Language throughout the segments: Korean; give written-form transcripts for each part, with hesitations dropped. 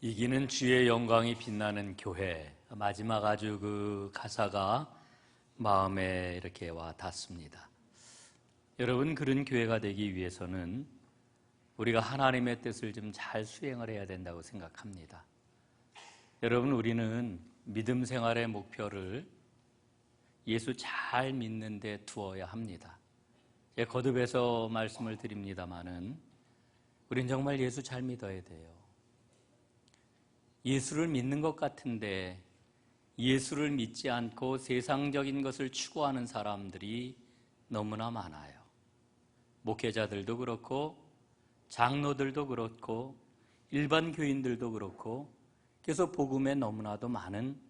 이기는 주의 영광이 빛나는 교회, 마지막 아주 그 가사가 마음에 이렇게 와 닿습니다. 여러분, 그런 교회가 되기 위해서는 우리가 하나님의 뜻을 좀 잘 수행을 해야 된다고 생각합니다. 여러분, 우리는 믿음 생활의 목표를 예수 잘 믿는 데 두어야 합니다. 거듭해서 말씀을 드립니다마는 우린 정말 예수 잘 믿어야 돼요. 예수를 믿는 것 같은데 예수를 믿지 않고 세상적인 것을 추구하는 사람들이 너무나 많아요. 목회자들도 그렇고 장로들도 그렇고 일반 교인들도 그렇고, 그래서 복음에 너무나도 많은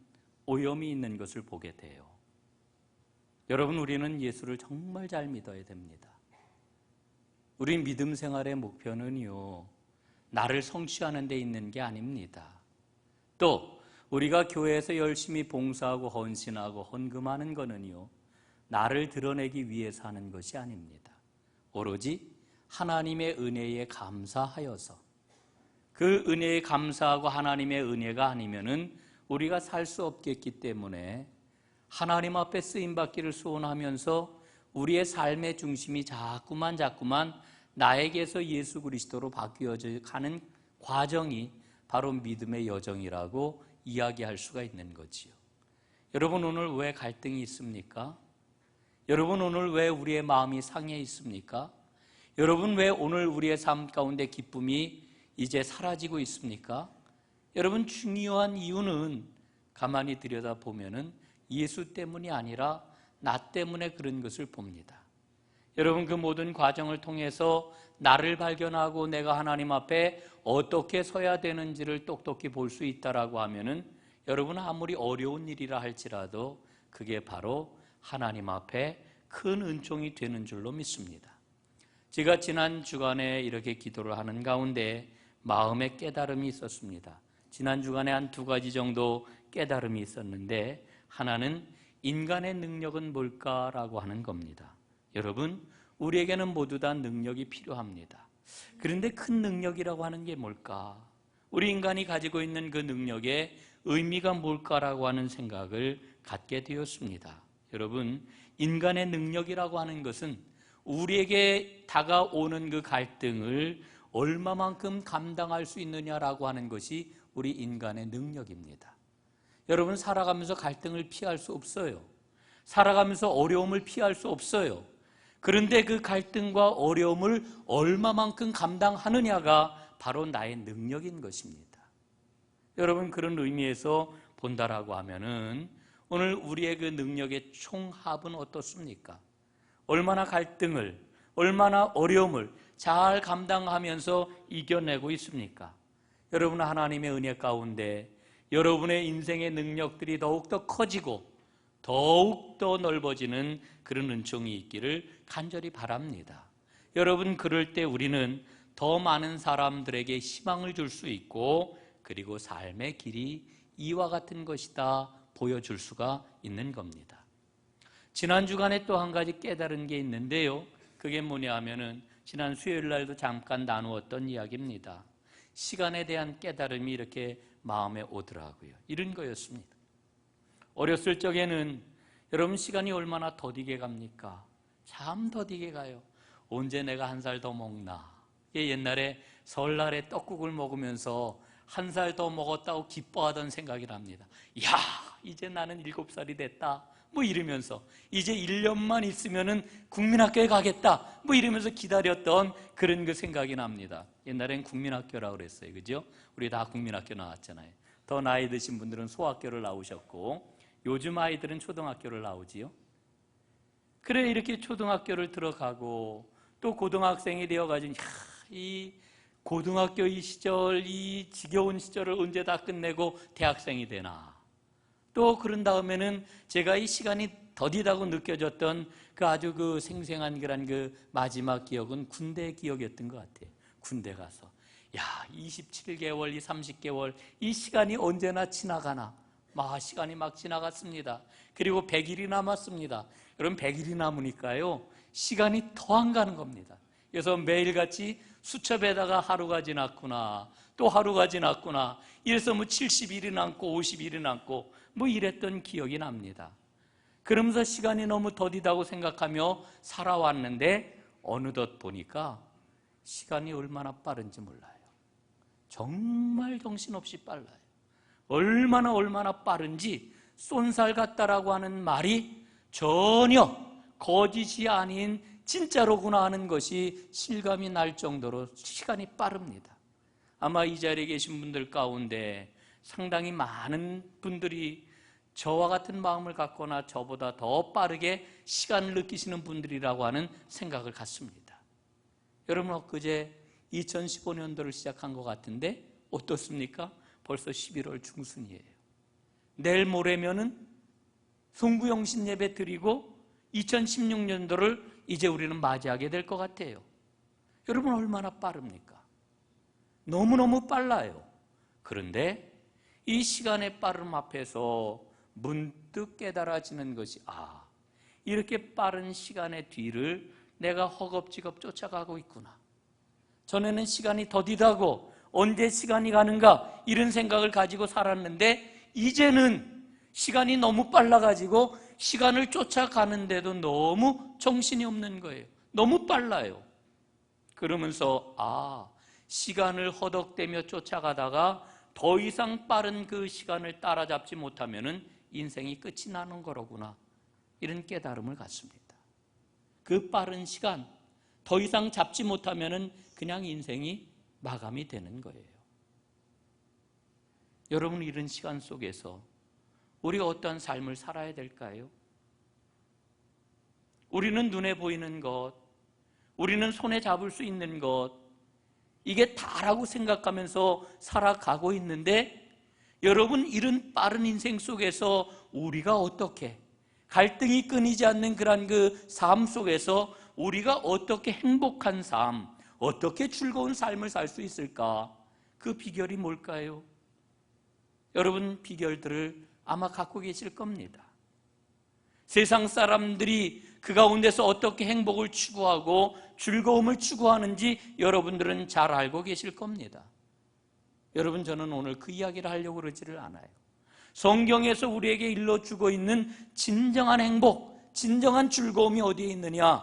오염이 있는 것을 보게 돼요. 여러분, 우리는 예수를 정말 잘 믿어야 됩니다. 우리 믿음 생활의 목표는요, 나를 성취하는 데 있는 게 아닙니다. 또 우리가 교회에서 열심히 봉사하고 헌신하고 헌금하는 거는요, 나를 드러내기 위해서 하는 것이 아닙니다. 오로지 하나님의 은혜에 감사하여서, 그 은혜에 감사하고 하나님의 은혜가 아니면은 우리가 살 수 없겠기 때문에 하나님 앞에 쓰임받기를 소원하면서 우리의 삶의 중심이 자꾸만 나에게서 예수 그리스도로 바뀌어져 가는 과정이 바로 믿음의 여정이라고 이야기할 수가 있는 거지요. 여러분, 오늘 왜 갈등이 있습니까? 여러분, 오늘 왜 우리의 마음이 상해 있습니까? 여러분, 왜 오늘 우리의 삶 가운데 기쁨이 이제 사라지고 있습니까? 여러분, 중요한 이유는 가만히 들여다보면은 예수 때문이 아니라 나 때문에 그런 것을 봅니다. 여러분, 그 모든 과정을 통해서 나를 발견하고 내가 하나님 앞에 어떻게 서야 되는지를 똑똑히 볼 수 있다라고 하면은 여러분, 아무리 어려운 일이라 할지라도 그게 바로 하나님 앞에 큰 은총이 되는 줄로 믿습니다. 제가 지난 주간에 이렇게 기도를 하는 가운데 마음의 깨달음이 있었습니다. 지난 주간에 한 2가지 정도 깨달음이 있었는데, 하나는 인간의 능력은 뭘까라고 하는 겁니다. 여러분, 우리에게는 모두 다 능력이 필요합니다. 그런데 큰 능력이라고 하는 게 뭘까? 우리 인간이 가지고 있는 그 능력의 의미가 뭘까라고 하는 생각을 갖게 되었습니다. 여러분, 인간의 능력이라고 하는 것은 우리에게 다가오는 그 갈등을 얼마만큼 감당할 수 있느냐라고 하는 것이 우리 인간의 능력입니다. 여러분, 살아가면서 갈등을 피할 수 없어요. 살아가면서 어려움을 피할 수 없어요. 그런데 그 갈등과 어려움을 얼마만큼 감당하느냐가 바로 나의 능력인 것입니다. 여러분, 그런 의미에서 본다라고 하면은 오늘 우리의 그 능력의 총합은 어떻습니까? 얼마나 갈등을, 얼마나 어려움을 잘 감당하면서 이겨내고 있습니까? 여러분, 하나님의 은혜 가운데 여러분의 인생의 능력들이 더욱더 커지고 더욱더 넓어지는 그런 은총이 있기를 간절히 바랍니다. 여러분, 그럴 때 우리는 더 많은 사람들에게 희망을 줄 수 있고, 그리고 삶의 길이 이와 같은 것이다 보여줄 수가 있는 겁니다. 지난 주간에 또 한 가지 깨달은 게 있는데요, 그게 뭐냐 하면은 지난 수요일 날도 잠깐 나누었던 이야기입니다. 시간에 대한 깨달음이 이렇게 마음에 오더라고요. 이런 거였습니다. 어렸을 적에는 여러분, 시간이 얼마나 더디게 갑니까? 참 더디게 가요. 언제 내가 1살 더 먹나? 옛날에 설날에 떡국을 먹으면서 1살 더 먹었다고 기뻐하던 생각이 납니다. 야, 이제 나는 7살이 됐다. 뭐 이러면서 이제 1년만 있으면은 국민학교에 가겠다. 뭐 이러면서 기다렸던 그런 그 생각이 납니다. 옛날엔 국민학교라고 그랬어요. 그죠? 우리 다 국민학교 나왔잖아요. 더 나이 드신 분들은 소학교를 나오셨고, 요즘 아이들은 초등학교를 나오지요. 그래, 이렇게 초등학교를 들어가고 또 고등학생이 되어가지고, 이 고등학교 이 시절, 이 지겨운 시절을 언제 다 끝내고 대학생이 되나. 또 그런 다음에는 제가 이 시간이 더디다고 느껴졌던 그 아주 그 생생한 그런 그 마지막 기억은 군대 기억이었던 것 같아요. 군대 가서 27개월, 이 30개월 이 시간이 언제나 지나가나. 시간이 막 지나갔습니다. 그리고 100일이 남았습니다. 여러분, 100일이 남으니까요, 시간이 더 안 가는 겁니다. 그래서 매일같이 수첩에다가 하루가 지났구나, 또 하루가 지났구나. 이래서 뭐 70일이 남고 50일이 남고 뭐 이랬던 기억이 납니다. 그러면서 시간이 너무 더디다고 생각하며 살아왔는데 어느덧 보니까 시간이 얼마나 빠른지 몰라요. 정말 정신없이 빨라요. 얼마나 빠른지 쏜살 같다라고 하는 말이 전혀 거짓이 아닌 진짜로구나 하는 것이 실감이 날 정도로 시간이 빠릅니다. 아마 이 자리에 계신 분들 가운데 상당히 많은 분들이 저와 같은 마음을 갖거나 저보다 더 빠르게 시간을 느끼시는 분들이라고 하는 생각을 갖습니다. 여러분, 엊그제 2015년도를 시작한 것 같은데 어떻습니까? 벌써 11월 중순이에요. 내일 모레면은 송구영신 예배 드리고 2016년도를 이제 우리는 맞이하게 될 것 같아요. 여러분, 얼마나 빠릅니까? 너무너무 빨라요. 그런데 이 시간의 빠름 앞에서 문득 깨달아지는 것이, 이렇게 빠른 시간의 뒤를 내가 허겁지겁 쫓아가고 있구나. 전에는 시간이 더디다고 언제 시간이 가는가 이런 생각을 가지고 살았는데 이제는 시간이 너무 빨라가지고 시간을 쫓아가는데도 너무 정신이 없는 거예요. 너무 빨라요. 그러면서 시간을 허덕대며 쫓아가다가 더 이상 빠른 그 시간을 따라잡지 못하면 인생이 끝이 나는 거로구나, 이런 깨달음을 갖습니다. 그 빠른 시간 더 이상 잡지 못하면 그냥 인생이 마감이 되는 거예요. 여러분, 이런 시간 속에서 우리가 어떠한 삶을 살아야 될까요? 우리는 눈에 보이는 것, 우리는 손에 잡을 수 있는 것, 이게 다라고 생각하면서 살아가고 있는데, 여러분, 이런 빠른 인생 속에서 우리가 어떻게 갈등이 끊이지 않는 그런 그 삶 속에서 우리가 어떻게 행복한 삶, 어떻게 즐거운 삶을 살 수 있을까? 그 비결이 뭘까요? 여러분, 비결들을 아마 갖고 계실 겁니다. 세상 사람들이 그 가운데서 어떻게 행복을 추구하고 즐거움을 추구하는지 여러분들은 잘 알고 계실 겁니다. 여러분, 저는 오늘 그 이야기를 하려고 그러지를 않아요. 성경에서 우리에게 일러주고 있는 진정한 행복, 진정한 즐거움이 어디에 있느냐,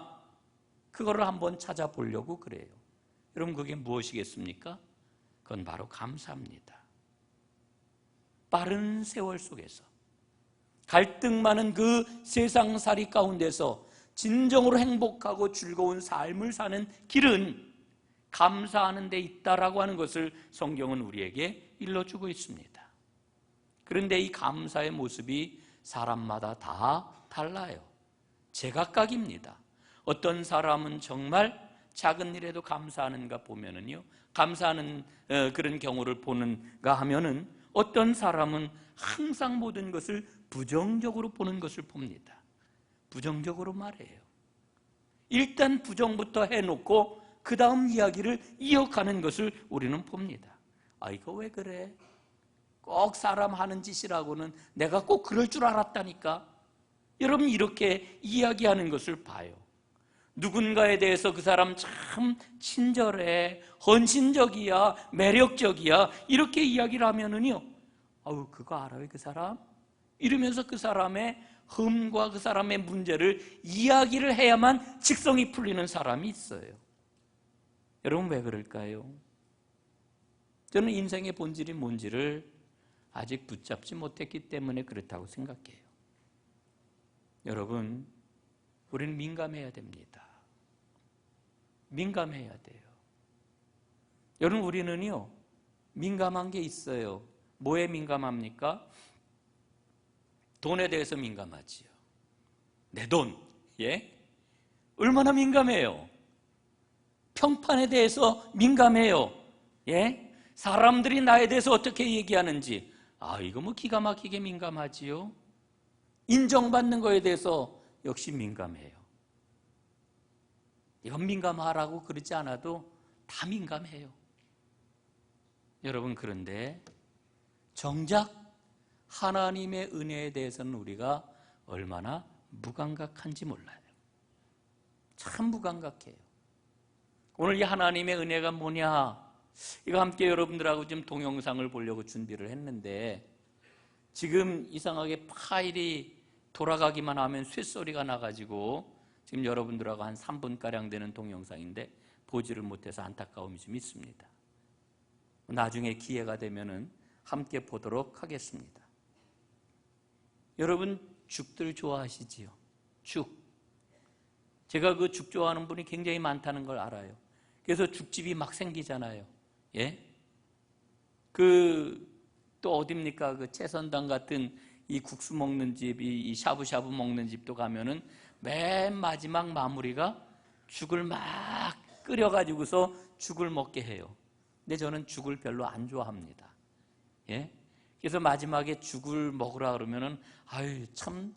그거를 한번 찾아보려고 그래요. 여러분, 그게 무엇이겠습니까? 그건 바로 감사입니다. 빠른 세월 속에서, 갈등 많은 그 세상살이 가운데서 진정으로 행복하고 즐거운 삶을 사는 길은 감사하는 데 있다라고 하는 것을 성경은 우리에게 일러주고 있습니다. 그런데 이 감사의 모습이 사람마다 다 달라요. 제각각입니다. 어떤 사람은 정말 작은 일에도 감사하는가 보면은요, 감사하는 그런 경우를 보는가 하면은 어떤 사람은 항상 모든 것을 부정적으로 보는 것을 봅니다. 부정적으로 말해요. 일단 부정부터 해놓고 그 다음 이야기를 이어가는 것을 우리는 봅니다. 이거 왜 그래? 꼭 사람 하는 짓이라고는 내가 꼭 그럴 줄 알았다니까. 여러분, 이렇게 이야기하는 것을 봐요. 누군가에 대해서 그 사람 참 친절해, 헌신적이야, 매력적이야, 이렇게 이야기를 하면은요, 그거 알아요, 그 사람? 이러면서 그 사람의 흠과 그 사람의 문제를 이야기를 해야만 직성이 풀리는 사람이 있어요. 여러분, 왜 그럴까요? 저는 인생의 본질이 뭔지를 아직 붙잡지 못했기 때문에 그렇다고 생각해요. 여러분, 우리는 민감해야 됩니다. 민감해야 돼요. 여러분, 우리는요, 민감한 게 있어요. 뭐에 민감합니까? 돈에 대해서 민감하지요. 내 돈, 얼마나 민감해요. 평판에 대해서 민감해요. 사람들이 나에 대해서 어떻게 얘기하는지, 이거 뭐 기가 막히게 민감하지요. 인정받는 거에 대해서 역시 민감해요. 이건 민감하라고 그러지 않아도 다 민감해요. 여러분, 그런데 정작 하나님의 은혜에 대해서는 우리가 얼마나 무감각한지 몰라요. 참 무감각해요. 오늘 이 하나님의 은혜가 뭐냐? 이거 함께 여러분들하고 지금 동영상을 보려고 준비를 했는데 지금 이상하게 파일이 돌아가기만 하면 쇳소리가 나가지고 지금 여러분들하고 한 3분가량 되는 동영상인데 보지를 못해서 안타까움이 좀 있습니다. 나중에 기회가 되면은 함께 보도록 하겠습니다. 여러분 죽들 좋아하시지요? 죽. 제가 그 죽 좋아하는 분이 굉장히 많다는 걸 알아요. 그래서 죽집이 막 생기잖아요. 예? 또 어딥니까? 그 채선당 같은 이 국수 먹는 집, 이 샤브샤브 먹는 집도 가면은 맨 마지막 마무리가 죽을 막 끓여가지고서 죽을 먹게 해요. 근데 저는 죽을 별로 안 좋아합니다. 예? 그래서 마지막에 죽을 먹으라 그러면은 아유 참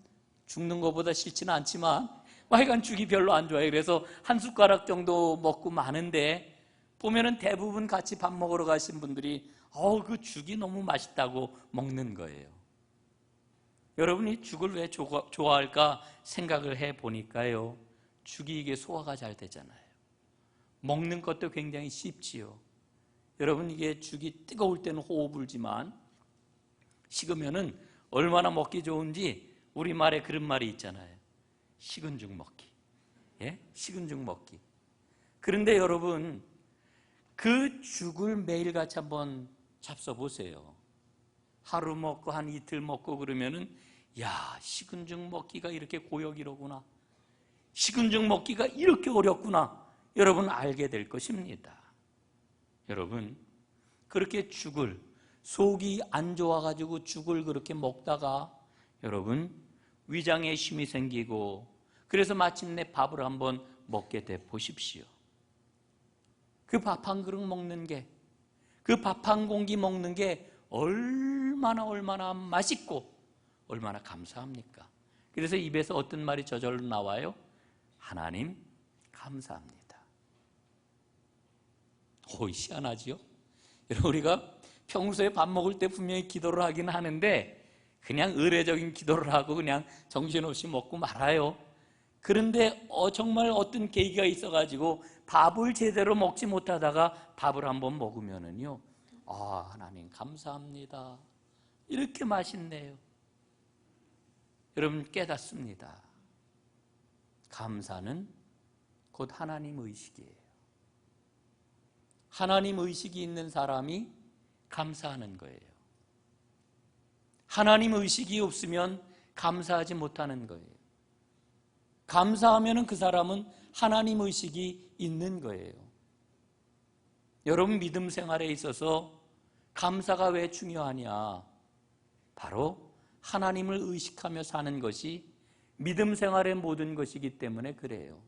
죽는 것보다 싫지는 않지만 하여간 죽이 별로 안 좋아요. 그래서 한 숟가락 정도 먹고 마는데 보면은 대부분 같이 밥 먹으러 가신 분들이 그 죽이 너무 맛있다고 먹는 거예요. 여러분이 죽을 왜 좋아할까 생각을 해보니까요, 죽이 이게 소화가 잘 되잖아요. 먹는 것도 굉장히 쉽지요. 여러분 이게 죽이 뜨거울 때는 호호 불지만 식으면은 얼마나 먹기 좋은지 우리말에 그런 말이 있잖아요. 식은 죽 먹기. 예? 식은 죽 먹기. 그런데 여러분 그 죽을 매일같이 한번 잡숴보세요. 하루 먹고 한 이틀 먹고 그러면은 야, 식은 죽 먹기가 이렇게 고역이로구나. 식은 죽 먹기가 이렇게 어렵구나. 여러분 알게 될 것입니다. 여러분 그렇게 죽을 속이 안 좋아가지고 죽을 그렇게 먹다가 여러분 위장에 힘이 생기고 그래서 마침내 밥을 한번 먹게 돼 보십시오. 그 밥 한 그릇 먹는 게, 그 밥 한 공기 먹는 게 얼마나 맛있고 얼마나 감사합니까? 그래서 입에서 어떤 말이 저절로 나와요? 하나님 감사합니다. 희한하지요? 우리가 평소에 밥 먹을 때 분명히 기도를 하긴 하는데 그냥 의례적인 기도를 하고 그냥 정신없이 먹고 말아요. 그런데 정말 어떤 계기가 있어가지고 밥을 제대로 먹지 못하다가 밥을 한번 먹으면은요, 하나님 감사합니다. 이렇게 맛있네요. 여러분 깨닫습니다. 감사는 곧 하나님 의식이에요. 하나님 의식이 있는 사람이 감사하는 거예요. 하나님 의식이 없으면 감사하지 못하는 거예요. 감사하면 그 사람은 하나님 의식이 있는 거예요. 여러분 믿음 생활에 있어서 감사가 왜 중요하냐? 바로 하나님을 의식하며 사는 것이 믿음 생활의 모든 것이기 때문에 그래요.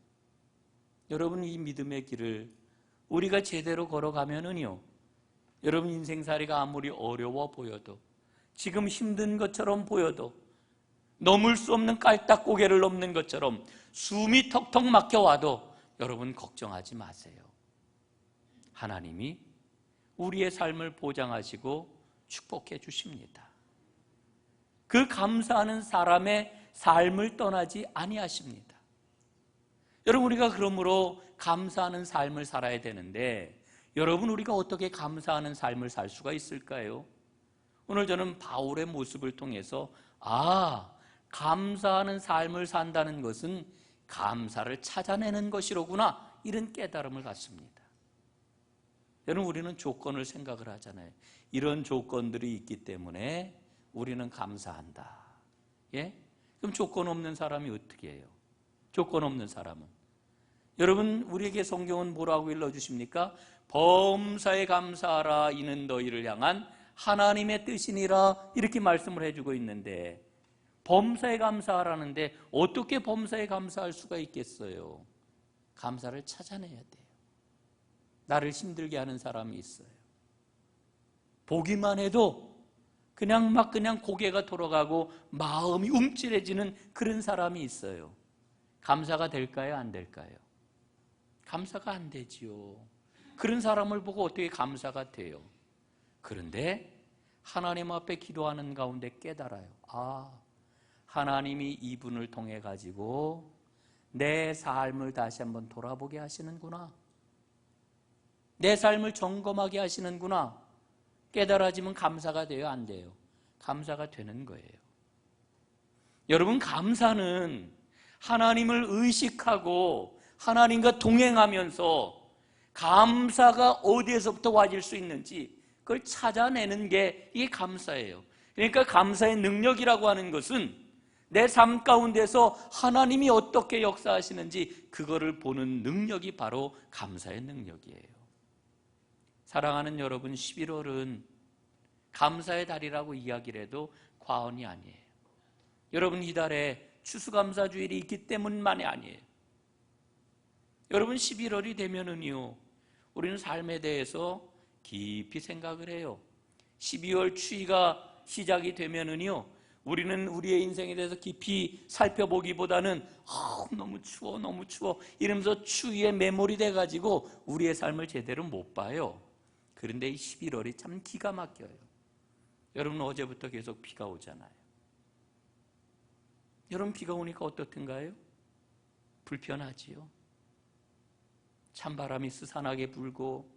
여러분 이 믿음의 길을 우리가 제대로 걸어가면은요, 여러분 인생살이가 아무리 어려워 보여도 지금 힘든 것처럼 보여도 넘을 수 없는 깔딱고개를 넘는 것처럼 숨이 턱턱 막혀와도 여러분 걱정하지 마세요. 하나님이 우리의 삶을 보장하시고 축복해 주십니다. 그 감사하는 사람의 삶을 떠나지 아니하십니다. 여러분 우리가 그러므로 감사하는 삶을 살아야 되는데 여러분 우리가 어떻게 감사하는 삶을 살 수가 있을까요? 오늘 저는 바울의 모습을 통해서 감사하는 삶을 산다는 것은 감사를 찾아내는 것이로구나 이런 깨달음을 갖습니다. 여러분 우리는 조건을 생각을 하잖아요. 이런 조건들이 있기 때문에 우리는 감사한다. 예? 그럼 조건 없는 사람이 어떻게 해요? 조건 없는 사람은 여러분 우리에게 성경은 뭐라고 일러주십니까? 범사에 감사하라 이는 너희를 향한 하나님의 뜻이니라 이렇게 말씀을 해주고 있는데 범사에 감사하라는데 어떻게 범사에 감사할 수가 있겠어요? 감사를 찾아내야 돼요. 나를 힘들게 하는 사람이 있어요. 보기만 해도 그냥 고개가 돌아가고 마음이 움찔해지는 그런 사람이 있어요. 감사가 될까요? 안 될까요? 감사가 안 되지요. 그런 사람을 보고 어떻게 감사가 돼요? 그런데 하나님 앞에 기도하는 가운데 깨달아요. 하나님이 이분을 통해 가지고 내 삶을 다시 한번 돌아보게 하시는구나. 내 삶을 점검하게 하시는구나 깨달아지면 감사가 돼요? 안 돼요? 감사가 되는 거예요. 여러분, 감사는 하나님을 의식하고 하나님과 동행하면서 감사가 어디에서부터 와질 수 있는지 그걸 찾아내는 게 이게 감사예요. 그러니까 감사의 능력이라고 하는 것은 내 삶 가운데서 하나님이 어떻게 역사하시는지 그거를 보는 능력이 바로 감사의 능력이에요. 사랑하는 여러분, 11월은 감사의 달이라고 이야기를 해도 과언이 아니에요. 여러분, 이달에 추수감사주일이 있기 때문만이 아니에요. 여러분, 11월이 되면은요, 우리는 삶에 대해서 깊이 생각을 해요. 12월 추위가 시작이 되면은요, 우리는 우리의 인생에 대해서 깊이 살펴보기보다는 너무 추워 너무 추워 이러면서 추위에 매몰이 돼가지고 우리의 삶을 제대로 못 봐요. 그런데 이 11월이 참 기가 막혀요. 여러분, 어제부터 계속 비가 오잖아요. 여러분, 비가 오니까 어떻든가요? 불편하지요. 찬바람이 스산하게 불고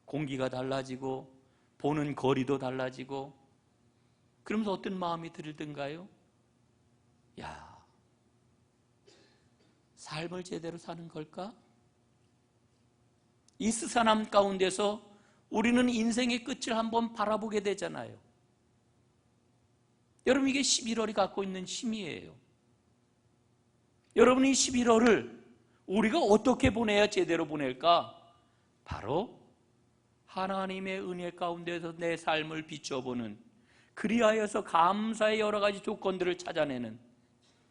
공기가 달라지고 보는 거리도 달라지고 그러면서 어떤 마음이 들든가요? 야, 삶을 제대로 사는 걸까? 이 스산함 가운데서 우리는 인생의 끝을 한번 바라보게 되잖아요. 여러분, 이게 11월이 갖고 있는 힘이에요. 여러분이 11월을 우리가 어떻게 보내야 제대로 보낼까? 바로 하나님의 은혜 가운데서 내 삶을 비춰보는, 그리하여서 감사의 여러 가지 조건들을 찾아내는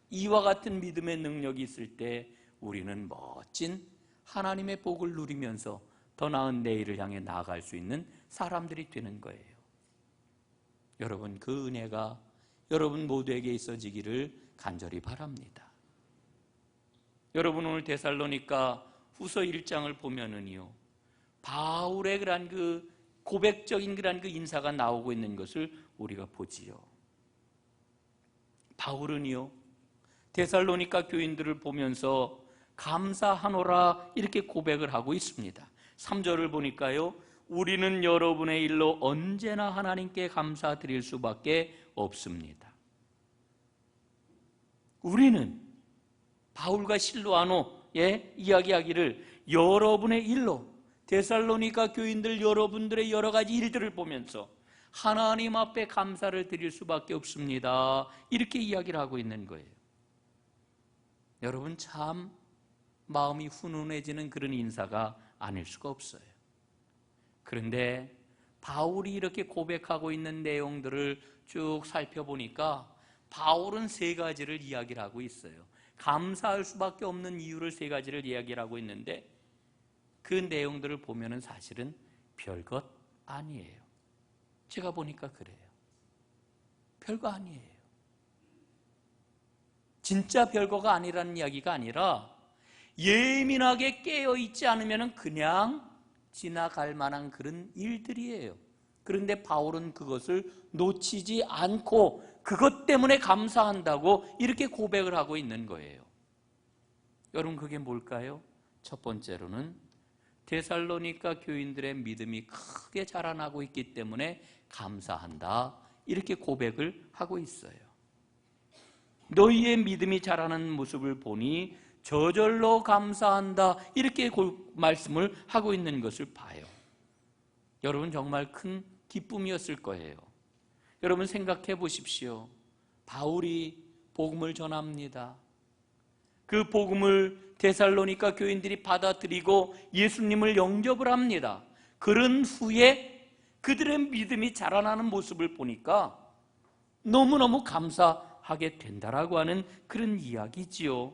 이와 같은 믿음의 능력이 있을 때 우리는 멋진 하나님의 복을 누리면서 더 나은 내일을 향해 나아갈 수 있는 사람들이 되는 거예요. 여러분, 그 은혜가 여러분 모두에게 있어지기를 간절히 바랍니다. 여러분, 오늘 데살로니가 후서 1장을 보면은요, 바울의 그런 그 고백적인 그런 그 인사가 나오고 있는 것을 우리가 보지요. 바울은요, 데살로니가 교인들을 보면서 감사하노라 이렇게 고백을 하고 있습니다. 3절을 보니까요, 우리는 여러분의 일로 언제나 하나님께 감사드릴 수밖에 없습니다. 우리는 바울과 실로아노의 이야기하기를 여러분의 일로, 데살로니가 교인들 여러분들의 여러 가지 일들을 보면서 하나님 앞에 감사를 드릴 수밖에 없습니다, 이렇게 이야기를 하고 있는 거예요. 여러분, 참 마음이 훈훈해지는 그런 인사가 아닐 수가 없어요. 그런데 바울이 이렇게 고백하고 있는 내용들을 쭉 살펴보니까 바울은 3가지를 이야기를 하고 있어요. 감사할 수밖에 없는 이유를 3가지를 이야기를 하고 있는데 그 내용들을 보면은 사실은 별것 아니에요. 제가 보니까 그래요. 별거 아니에요. 진짜 별거가 아니라는 이야기가 아니라 예민하게 깨어있지 않으면 그냥 지나갈 만한 그런 일들이에요. 그런데 바울은 그것을 놓치지 않고 그것 때문에 감사한다고 이렇게 고백을 하고 있는 거예요. 여러분, 그게 뭘까요? 첫 번째로는 데살로니가 교인들의 믿음이 크게 자라나고 있기 때문에 감사한다, 이렇게 고백을 하고 있어요. 너희의 믿음이 자라는 모습을 보니 저절로 감사한다, 이렇게 말씀을 하고 있는 것을 봐요. 여러분, 정말 큰 기쁨이었을 거예요. 여러분, 생각해 보십시오. 바울이 복음을 전합니다. 그 복음을 데살로니가 교인들이 받아들이고 예수님을 영접을 합니다. 그런 후에 그들의 믿음이 자라나는 모습을 보니까 너무너무 감사하게 된다라고 하는 그런 이야기지요.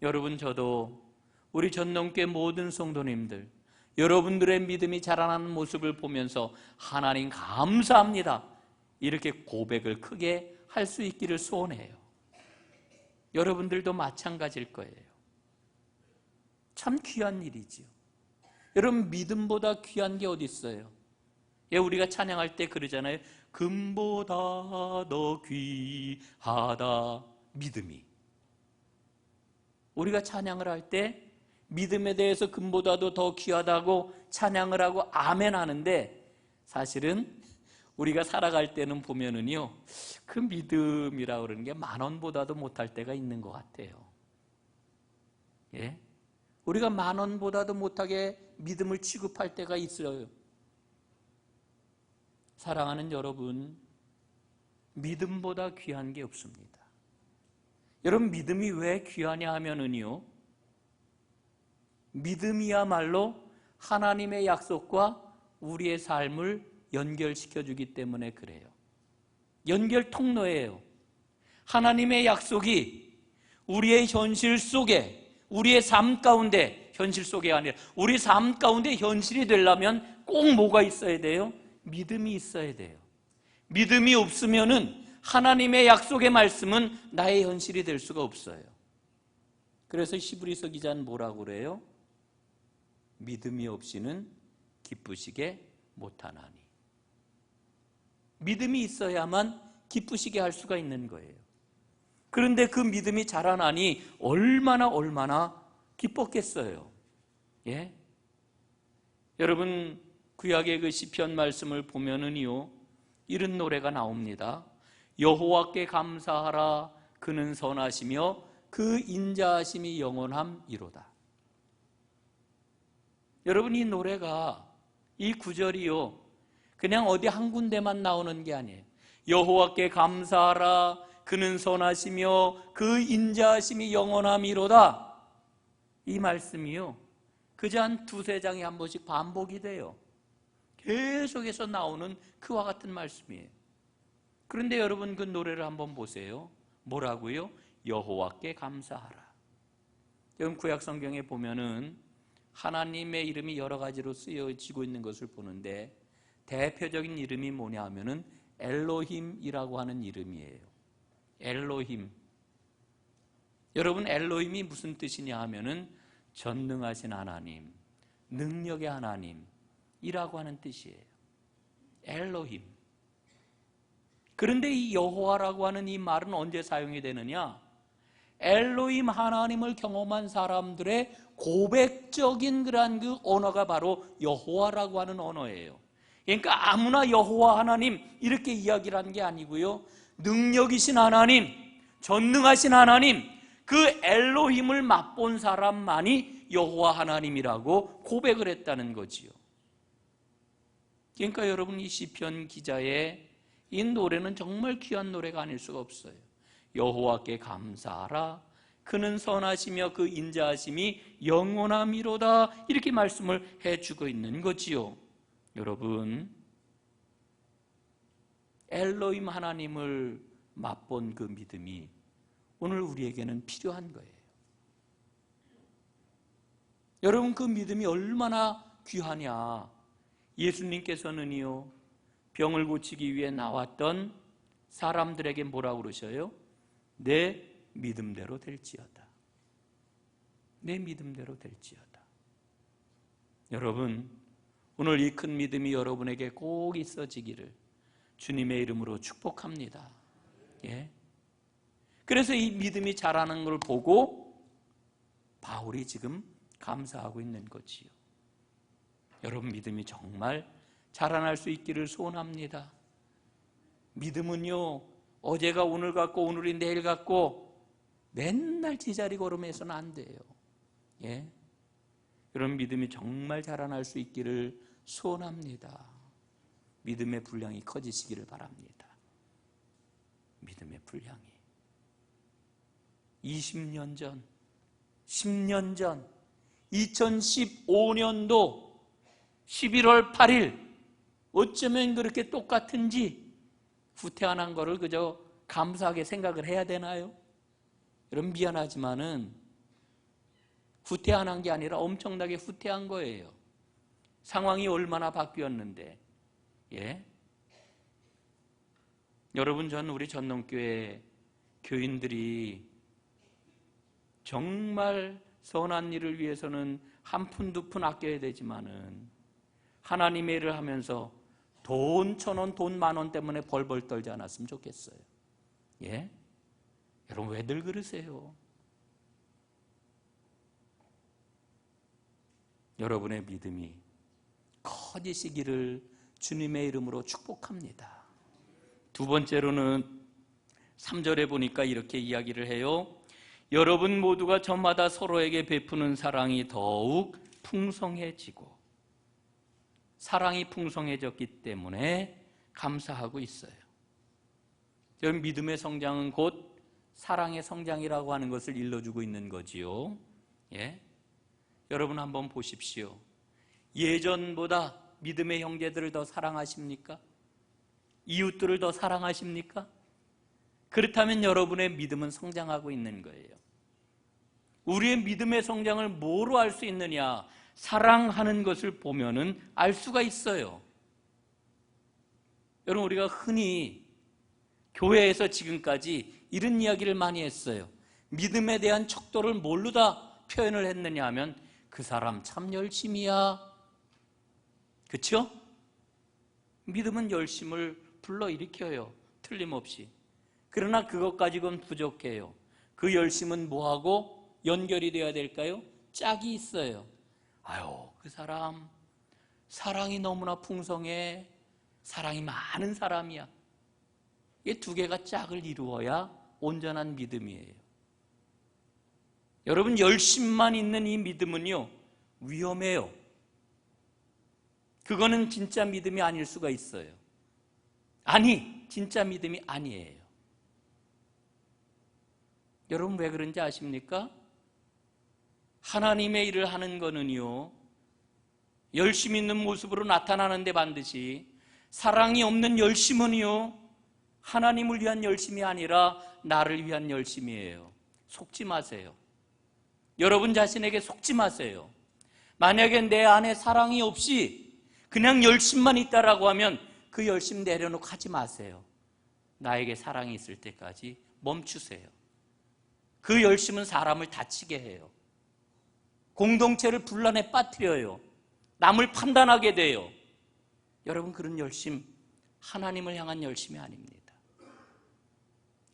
여러분, 저도 우리 전농교회 모든 성도님들, 여러분들의 믿음이 자라나는 모습을 보면서 하나님 감사합니다, 이렇게 고백을 크게 할 수 있기를 소원해요. 여러분들도 마찬가지일 거예요. 참 귀한 일이지요. 여러분, 믿음보다 귀한 게 어디 있어요? 우리가 찬양할 때 그러잖아요. 금보다 더 귀하다, 믿음이. 우리가 찬양을 할 때 믿음에 대해서 금보다도 더 귀하다고 찬양을 하고 아멘 하는데, 사실은 우리가 살아갈 때는 보면은요, 그 믿음이라고 그러는 게 10,000원보다도 못할 때가 있는 것 같아요. 예? 우리가 10,000원보다도 못하게 믿음을 취급할 때가 있어요. 사랑하는 여러분, 믿음보다 귀한 게 없습니다. 여러분, 믿음이 왜 귀하냐 하면은요, 믿음이야말로 하나님의 약속과 우리의 삶을 연결시켜주기 때문에 그래요. 연결 통로예요. 하나님의 약속이 우리의 현실 속에, 우리의 삶 가운데, 현실 속이 아니라 우리 삶 가운데 현실이 되려면 꼭 뭐가 있어야 돼요? 믿음이 있어야 돼요. 믿음이 없으면은 하나님의 약속의 말씀은 나의 현실이 될 수가 없어요. 그래서 히브리서 기자는 뭐라고 그래요? 믿음이 없이는 기쁘시게 못하나니. 믿음이 있어야만 기쁘시게 할 수가 있는 거예요. 그런데 그 믿음이 자라나니 얼마나 기뻤겠어요. 예? 여러분, 구약의 그 시편 말씀을 보면은요, 이런 노래가 나옵니다. 여호와께 감사하라, 그는 선하시며 그 인자하심이 영원함이로다. 여러분, 이 노래가, 이 구절이요, 그냥 어디 한 군데만 나오는 게 아니에요. 여호와께 감사하라, 그는 선하시며 그 인자하심이 영원함이로다. 이 말씀이요, 그저 한 2-3장에 한 번씩 반복이 돼요. 계속해서 나오는 그와 같은 말씀이에요. 그런데 여러분, 그 노래를 한번 보세요. 뭐라고요? 여호와께 감사하라. 여러분, 구약 성경에 보면은 하나님의 이름이 여러 가지로 쓰여지고 있는 것을 보는데, 대표적인 이름이 뭐냐 하면은 엘로힘이라고 하는 이름이에요. 엘로힘. 여러분, 엘로힘이 무슨 뜻이냐 하면은 전능하신 하나님, 능력의 하나님이라고 하는 뜻이에요. 엘로힘. 그런데 이 여호와라고 하는 이 말은 언제 사용이 되느냐? 엘로힘 하나님을 경험한 사람들의 고백적인 그러한 그 언어가 바로 여호와라고 하는 언어예요. 그러니까 아무나 여호와 하나님 이렇게 이야기를 하는 게 아니고요, 능력이신 하나님, 전능하신 하나님, 그 엘로힘을 맛본 사람만이 여호와 하나님이라고 고백을 했다는 거지요. 그러니까 여러분, 이 시편 기자의 이 노래는 정말 귀한 노래가 아닐 수가 없어요. 여호와께 감사하라, 그는 선하시며 그 인자하심이 영원함이로다, 이렇게 말씀을 해주고 있는 거지요. 여러분, 엘로힘 하나님을 맛본 그 믿음이 오늘 우리에게는 필요한 거예요. 여러분, 그 믿음이 얼마나 귀하냐. 예수님께서는요, 병을 고치기 위해 나왔던 사람들에게 뭐라고 그러셔요? 내 믿음대로 될지어다. 내 믿음대로 될지어다. 여러분, 오늘 이 큰 믿음이 여러분에게 꼭 있어지기를 주님의 이름으로 축복합니다. 예. 그래서 이 믿음이 자라는 걸 보고 바울이 지금 감사하고 있는 거지요. 여러분, 믿음이 정말 자라날 수 있기를 소원합니다. 믿음은요, 어제가 오늘 같고 오늘이 내일 같고 맨날 제자리 걸음해서는 안 돼요. 예. 그런 믿음이 정말 자라날 수 있기를 소원합니다. 믿음의 분량이 커지시기를 바랍니다. 믿음의 분량이 20년 전, 10년 전, 2015년도 11월 8일 어쩌면 그렇게 똑같은지 후퇴한 거를 그저 감사하게 생각을 해야 되나요? 여러분, 미안하지만은 후퇴한 게 아니라 엄청나게 후퇴한 거예요. 상황이 얼마나 바뀌었는데. 예? 여러분, 저는 우리 전농교회 교인들이 정말 선한 일을 위해서는 한 푼 두 푼 아껴야 되지만은 하나님의 일을 하면서 돈 1,000원, 돈 10,000원 때문에 벌벌 떨지 않았으면 좋겠어요. 예? 여러분, 왜들 그러세요? 여러분의 믿음이 커지시기를 주님의 이름으로 축복합니다. 두 번째로는 3절에 보니까 이렇게 이야기를 해요. 여러분 모두가 저마다 서로에게 베푸는 사랑이 더욱 풍성해지고, 사랑이 풍성해졌기 때문에 감사하고 있어요. 여러분, 믿음의 성장은 곧 사랑의 성장이라고 하는 것을 일러주고 있는 거지요. 예? 여러분 한번 보십시오. 예전보다 믿음의 형제들을 더 사랑하십니까? 이웃들을 더 사랑하십니까? 그렇다면 여러분의 믿음은 성장하고 있는 거예요. 우리의 믿음의 성장을 뭐로 알 수 있느냐? 사랑하는 것을 보면은 알 수가 있어요. 여러분, 우리가 흔히 교회에서 지금까지 이런 이야기를 많이 했어요. 믿음에 대한 척도를 뭘로 다 표현을 했느냐 하면 그 사람 참 열심이야. 그렇죠? 믿음은 열심을 불러일으켜요. 틀림없이. 그러나 그것 가지고는 부족해요. 그 열심은 뭐하고 연결이 되어야 될까요? 짝이 있어요. 아유, 그 사람 사랑이 너무나 풍성해. 사랑이 많은 사람이야. 이 두 개가 짝을 이루어야 온전한 믿음이에요. 여러분, 열심만 있는 이 믿음은요, 위험해요. 그거는 진짜 믿음이 아닐 수가 있어요. 아니, 진짜 믿음이 아니에요. 여러분, 왜 그런지 아십니까? 하나님의 일을 하는 거는요, 열심 있는 모습으로 나타나는데 반드시 사랑이 없는 열심은요, 하나님을 위한 열심이 아니라 나를 위한 열심이에요. 속지 마세요. 여러분 자신에게 속지 마세요. 만약에 내 안에 사랑이 없이 그냥 열심만 있다라고 하면 그 열심 내려놓고 하지 마세요. 나에게 사랑이 있을 때까지 멈추세요. 그 열심은 사람을 다치게 해요. 공동체를 분란에 빠뜨려요. 남을 판단하게 돼요. 여러분, 그런 열심, 하나님을 향한 열심이 아닙니다.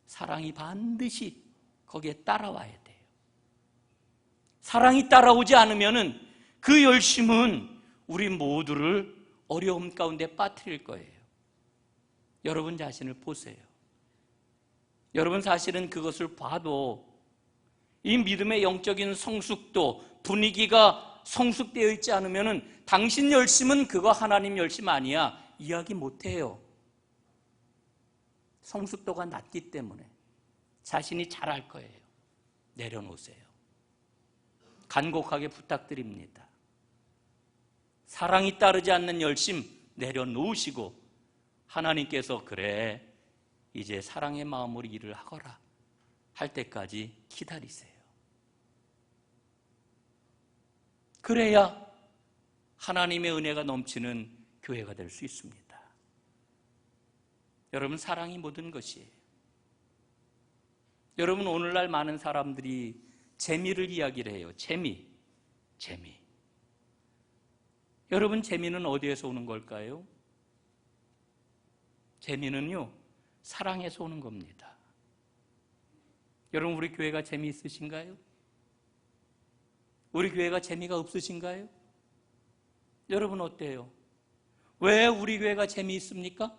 사랑이 반드시 거기에 따라와야 돼요. 사랑이 따라오지 않으면 그 열심은 우리 모두를 어려움 가운데 빠뜨릴 거예요. 여러분 자신을 보세요. 여러분 사실은 그것을 봐도 이 믿음의 영적인 성숙도, 분위기가 성숙되어 있지 않으면 당신 열심은 그거 하나님 열심 아니야 이야기 못해요. 성숙도가 낮기 때문에 자신이 잘할 거예요. 내려놓으세요. 간곡하게 부탁드립니다. 사랑이 따르지 않는 열심 내려놓으시고 하나님께서 그래, 이제 사랑의 마음으로 일을 하거라 할 때까지 기다리세요. 그래야 하나님의 은혜가 넘치는 교회가 될 수 있습니다. 여러분, 사랑이 모든 것이에요. 여러분, 오늘날 많은 사람들이 재미를 이야기를 해요. 재미. 여러분, 재미는 어디에서 오는 걸까요? 재미는요, 사랑에서 오는 겁니다. 여러분, 우리 교회가 재미있으신가요? 우리 교회가 재미가 없으신가요? 여러분 어때요? 왜 우리 교회가 재미있습니까?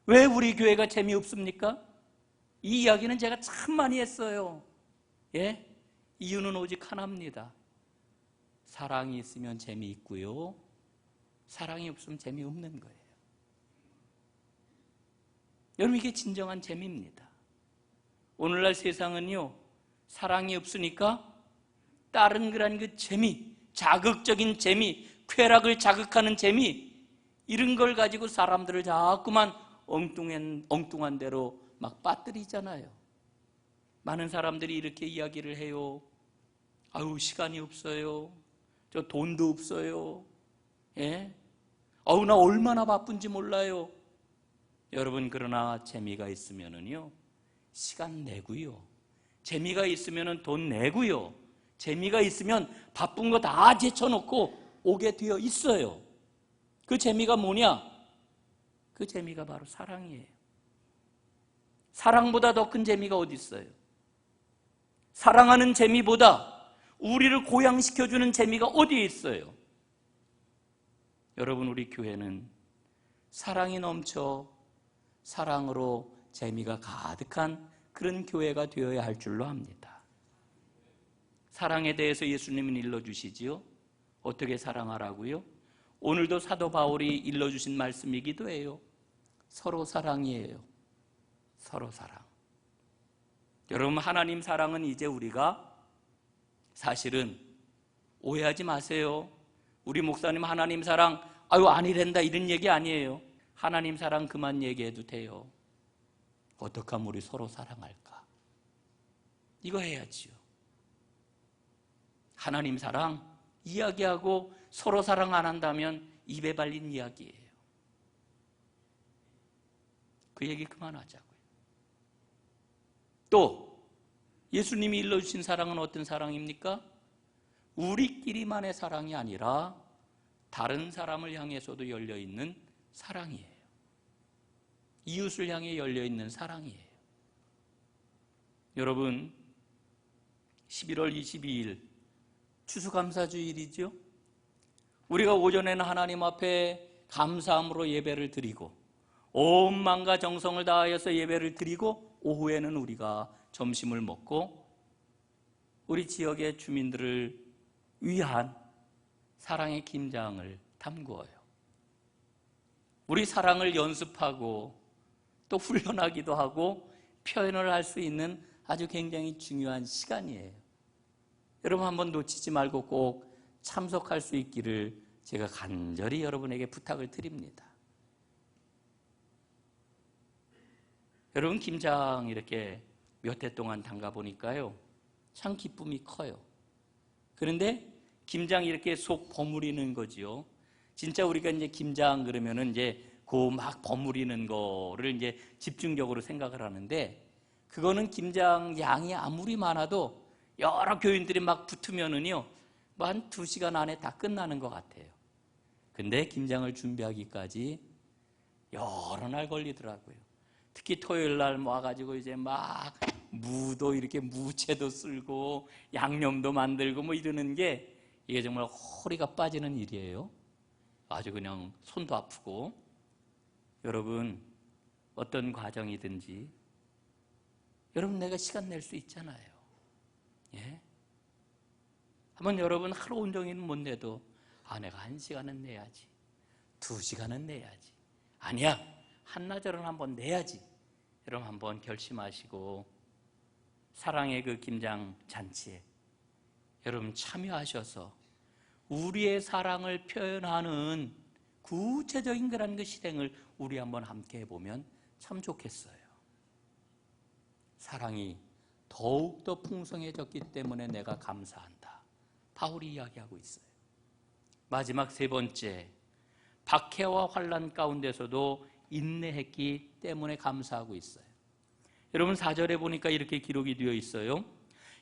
왜 우리 교회가 재미없습니까? 이 이야기는 제가 참 많이 했어요. 예? 이유는 오직 하나입니다. 사랑이 있으면 재미있고요, 사랑이 없으면 재미없는 거예요. 여러분, 이게 진정한 재미입니다. 오늘날 세상은요, 사랑이 없으니까 다른 그런 그 재미, 자극적인 재미, 쾌락을 자극하는 재미, 이런 걸 가지고 사람들을 자꾸만 엉뚱한 대로 막 빠뜨리잖아요. 많은 사람들이 이렇게 이야기를 해요. 아유, 시간이 없어요. 저 돈도 없어요. 예? 아우, 나 얼마나 바쁜지 몰라요. 여러분, 그러나 재미가 있으면은요, 시간 내고요, 재미가 있으면은 돈 내고요, 재미가 있으면 바쁜 거 다 제쳐놓고 오게 되어 있어요. 그 재미가 뭐냐? 그 재미가 바로 사랑이에요. 사랑보다 더 큰 재미가 어디 있어요? 사랑하는 재미보다 우리를 고양시켜주는 재미가 어디에 있어요? 여러분, 우리 교회는 사랑이 넘쳐 사랑으로 재미가 가득한 그런 교회가 되어야 할 줄로 압니다. 사랑에 대해서 예수님은 일러주시지요. 어떻게 사랑하라고요? 오늘도 사도 바울이 일러주신 말씀이기도 해요. 서로 사랑이에요. 서로 사랑. 여러분, 하나님 사랑은 이제 우리가 사실은 오해하지 마세요. 우리 목사님 하나님 사랑 아니란다 이런 얘기 아니에요. 하나님 사랑 그만 얘기해도 돼요. 어떻게 하면 우리 서로 사랑할까? 이거 해야지요. 하나님 사랑 이야기하고 서로 사랑 안 한다면 입에 발린 이야기예요. 그 얘기 그만하자고요. 또 예수님이 일러주신 사랑은 어떤 사랑입니까? 우리끼리만의 사랑이 아니라 다른 사람을 향해서도 열려있는 사랑이에요. 이웃을 향해 열려있는 사랑이에요. 여러분, 11월 22일 추수감사주일이죠. 우리가 오전에는 하나님 앞에 감사함으로 예배를 드리고 온 마음과 정성을 다하여서 예배를 드리고 오후에는 우리가 점심을 먹고 우리 지역의 주민들을 위한 사랑의 김장을 담그어요. 우리 사랑을 연습하고 또 훈련하기도 하고 표현을 할 수 있는 아주 굉장히 중요한 시간이에요. 여러분, 한번 놓치지 말고 꼭 참석할 수 있기를 제가 간절히 여러분에게 부탁을 드립니다. 여러분, 김장 이렇게 몇 해 동안 담가 보니까요, 참 기쁨이 커요. 그런데 김장 이렇게 속 버무리는 거지요. 진짜 우리가 이제 김장 그러면은 이제 그 막 버무리는 거를 이제 집중적으로 생각을 하는데, 그거는 김장 양이 아무리 많아도 여러 교인들이 막 붙으면은요, 뭐 한 2시간 안에 다 끝나는 것 같아요. 근데 김장을 준비하기까지 여러 날 걸리더라고요. 특히 토요일 날 와가지고 이제 막 무도 이렇게 무채도 쓸고 양념도 만들고 뭐 이러는 게 이게 정말 허리가 빠지는 일이에요. 아주 그냥 손도 아프고. 여러분, 어떤 과정이든지 여러분 내가 시간 낼 수 있잖아요. 예? 한번 여러분 하루 온종일은 못 내도 내가 1시간은 내야지, 2시간은 내야지, 아니야 한나절은 한번 내야지, 여러분 한번 결심하시고 사랑의 그 김장 잔치에 여러분 참여하셔서 우리의 사랑을 표현하는 구체적인 그런 그 실행을 우리 한번 함께 해보면 참 좋겠어요. 사랑이 더욱더 풍성해졌기 때문에 내가 감사한다, 바울이 이야기하고 있어요. 마지막 3번째, 박해와 환난 가운데서도 인내했기 때문에 감사하고 있어요. 여러분 4절에 보니까 이렇게 기록이 되어 있어요.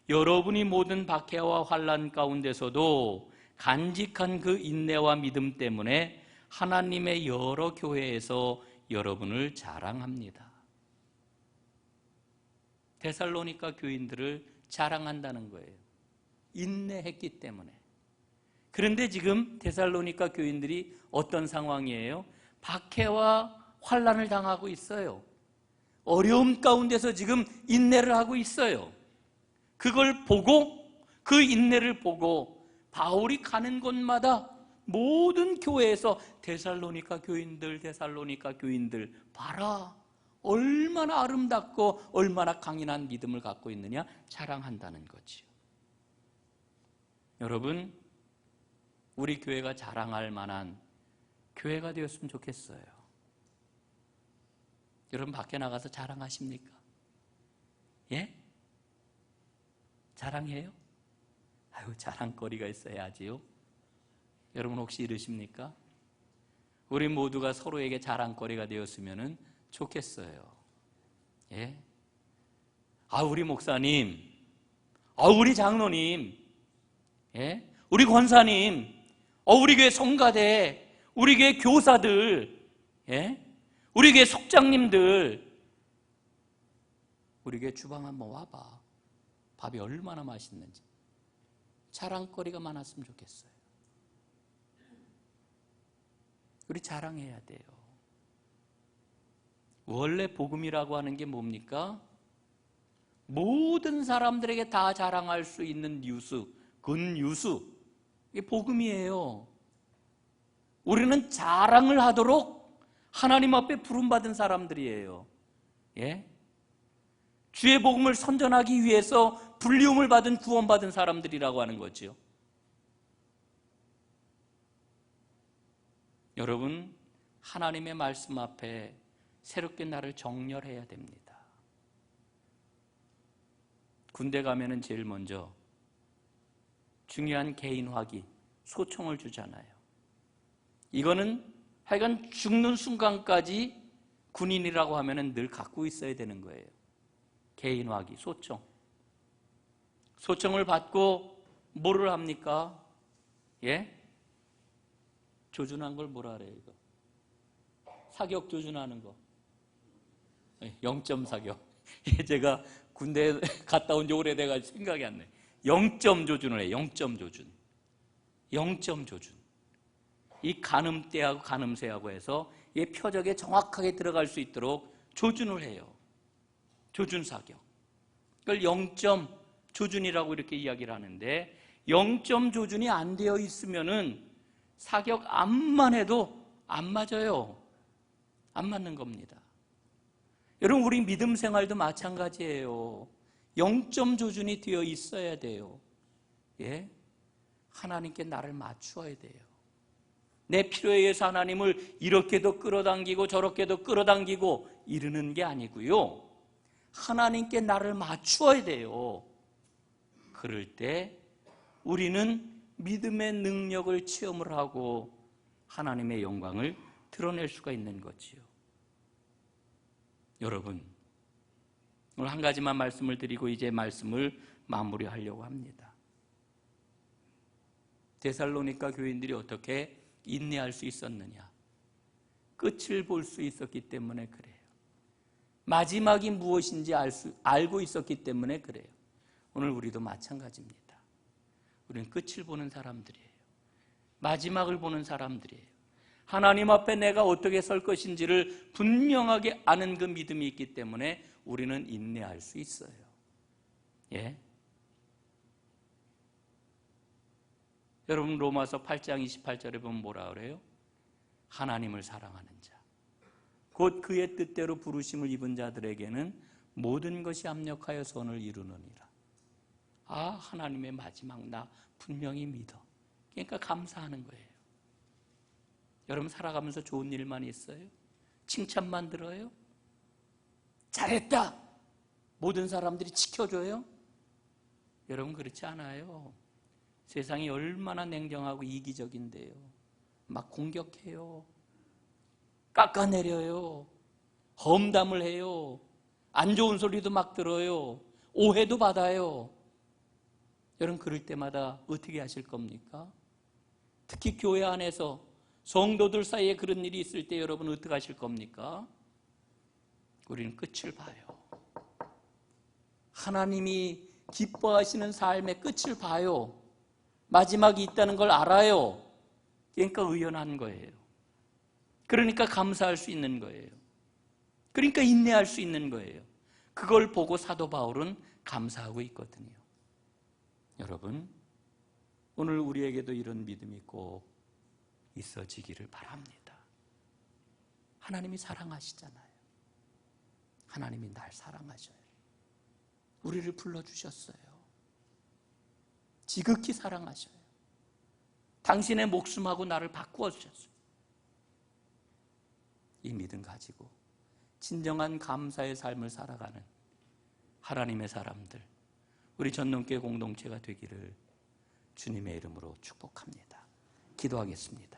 여러분이 모든 박해와 환난 가운데서도 간직한 그 인내와 믿음 때문에 하나님의 여러 교회에서 여러분을 자랑합니다. 데살로니가 교인들을 자랑한다는 거예요. 인내했기 때문에. 그런데 지금 데살로니가 교인들이 어떤 상황이에요? 박해와 환난을 당하고 있어요. 어려움 가운데서 지금 인내를 하고 있어요. 그걸 보고, 그 인내를 보고 바울이 가는 곳마다 모든 교회에서 데살로니가 교인들 봐라, 얼마나 아름답고 얼마나 강인한 믿음을 갖고 있느냐 자랑한다는 거지요. 여러분, 우리 교회가 자랑할 만한 교회가 되었으면 좋겠어요. 여러분 밖에 나가서 자랑하십니까? 예? 자랑해요? 자랑거리가 있어야지요. 여러분 혹시 이러십니까? 우리 모두가 서로에게 자랑거리가 되었으면 좋겠어요. 예? 우리 목사님, 우리 장로님, 예? 우리 권사님, 우리 교회 성가대, 우리 교회 교사들, 예? 우리 교회 속장님들, 우리 교회 주방 한번 와봐. 밥이 얼마나 맛있는지. 자랑거리가 많았으면 좋겠어요. 우리 자랑해야 돼요. 원래 복음이라고 하는 게 뭡니까? 모든 사람들에게 다 자랑할 수 있는 뉴스, 굿뉴스, 이게 복음이에요. 우리는 자랑을 하도록 하나님 앞에 부름받은 사람들이에요. 예? 주의 복음을 선전하기 위해서 불리움을 받은 구원받은 사람들이라고 하는 거죠. 여러분, 하나님의 말씀 앞에 새롭게 나를 정렬해야 됩니다. 군대 가면은 제일 먼저 중요한 개인 확인, 소총을 주잖아요. 이거는 하여간 죽는 순간까지 군인이라고 하면은 늘 갖고 있어야 되는 거예요. 개인 확인, 소총. 소총을 받고 뭐를 합니까? 예? 조준한 걸 뭐라 그래요, 이거? 사격 조준하는 거. 0점 사격. 제가 군대에 갔다 온 지 오래돼가지고 생각이 안 나요. 0점 조준을 해요. 0점 조준. 0점 조준. 이 가늠대하고 가늠쇠하고 해서 이 표적에 정확하게 들어갈 수 있도록 조준을 해요. 조준 사격. 그걸 0점 조준이라고 이렇게 이야기를 하는데 0점 조준이 안 되어 있으면은 사격 암만 해도 안 맞아요. 안 맞는 겁니다. 여러분, 우리 믿음 생활도 마찬가지예요. 0점 조준이 되어 있어야 돼요. 예? 하나님께 나를 맞추어야 돼요. 내 필요에 의해서 하나님을 이렇게도 끌어당기고 저렇게도 끌어당기고 이러는 게 아니고요. 하나님께 나를 맞추어야 돼요. 그럴 때 우리는 믿음의 능력을 체험을 하고 하나님의 영광을 드러낼 수가 있는 거지요. 여러분, 오늘 한 가지만 말씀을 드리고 이제 말씀을 마무리하려고 합니다. 데살로니가 교인들이 어떻게 인내할 수 있었느냐? 끝을 볼 수 있었기 때문에 그래요. 마지막이 무엇인지 알고 있었기 때문에 그래요. 오늘 우리도 마찬가지입니다. 우리는 끝을 보는 사람들이에요. 마지막을 보는 사람들이에요. 하나님 앞에 내가 어떻게 설 것인지를 분명하게 아는 그 믿음이 있기 때문에 우리는 인내할 수 있어요. 예? 여러분, 로마서 8장 28절에 보면 뭐라 그래요? 하나님을 사랑하는 자, 곧 그의 뜻대로 부르심을 입은 자들에게는 모든 것이 합력하여 선을 이루느니라. 아, 하나님의 마지막 나 분명히 믿어. 그러니까 감사하는 거예요. 여러분, 살아가면서 좋은 일만 있어요? 칭찬만 들어요? 잘했다! 모든 사람들이 지켜줘요? 여러분, 그렇지 않아요. 세상이 얼마나 냉정하고 이기적인데요. 막 공격해요. 깎아내려요. 험담을 해요. 안 좋은 소리도 막 들어요. 오해도 받아요. 여러분, 그럴 때마다 어떻게 하실 겁니까? 특히 교회 안에서 성도들 사이에 그런 일이 있을 때 여러분 어떻게 하실 겁니까? 우리는 끝을 봐요. 하나님이 기뻐하시는 삶의 끝을 봐요. 마지막이 있다는 걸 알아요. 그러니까 의연한 거예요. 그러니까 감사할 수 있는 거예요. 그러니까 인내할 수 있는 거예요. 그걸 보고 사도 바울은 감사하고 있거든요. 여러분, 오늘 우리에게도 이런 믿음이 꼭 있어지기를 바랍니다. 하나님이 사랑하시잖아요. 하나님이 날 사랑하셔요. 우리를 불러주셨어요. 지극히 사랑하셔요. 당신의 목숨하고 나를 바꾸어 주셨어요. 이 믿음 가지고 진정한 감사의 삶을 살아가는 하나님의 사람들, 우리 전능교회 공동체가 되기를 주님의 이름으로 축복합니다. 기도하겠습니다.